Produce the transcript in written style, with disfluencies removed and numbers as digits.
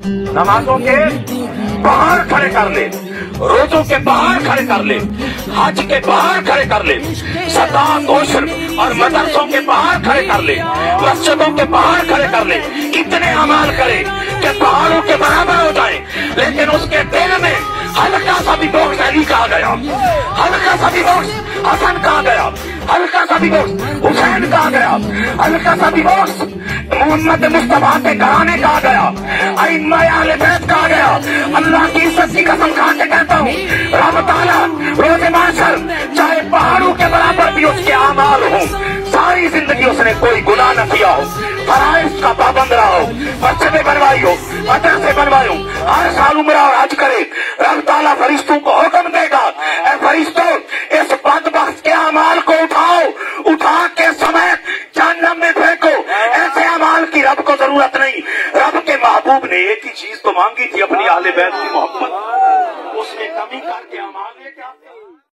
नमाजों के बाहर खड़े कर ले, रोजों के बाहर खड़े कर ले, हज के बाहर खड़े कर ले, ज़कात ओशर और मदरसों के बाहर खड़े कर ले, मस्जिदों के बाहर खड़े कर ले। इतने अमाल करे कि पहाड़ों के बराबर हो जाए, लेकिन उसके दिल में हल्का सा भी बोझ अली का आ गया, हल्का सा भी बोझ हसन का आ गया, हल्का सा भी बोझ हुसैन का आ गया, हल्का सा भी बोझ मोहम्मद मुस्तफा के घराने का आ गया, अइम्मा अहले बैत का आ गया। अल्लाह की इज्जत की कसम खा के कहता हूँ, रब ताला रोज़े महशर चाहे पहाड़ों के बराबर भी उसके आमाल हो, सारी जिंदगी उसने कोई गुनाह न किया हो, फराइज का पाबंद रहा हो, मस्जिदें बनवाई हो, मदरसे बनवाए हो, हर साल उम्रा और हज करे, रब ताला फरिश्तों को हुक्म देगा, ऐ फरिश्तों इस बदबख्त के अमाल को उठाओ, उठा के समेत जहन्नम में फेंको। ऐसे अमाल की रब को जरूरत नहीं। रब के महबूब ने एक ही चीज तो मांगी थी, अपनी आले बैत की मोहब्बत, उसने कमी करके अमाल लेके आते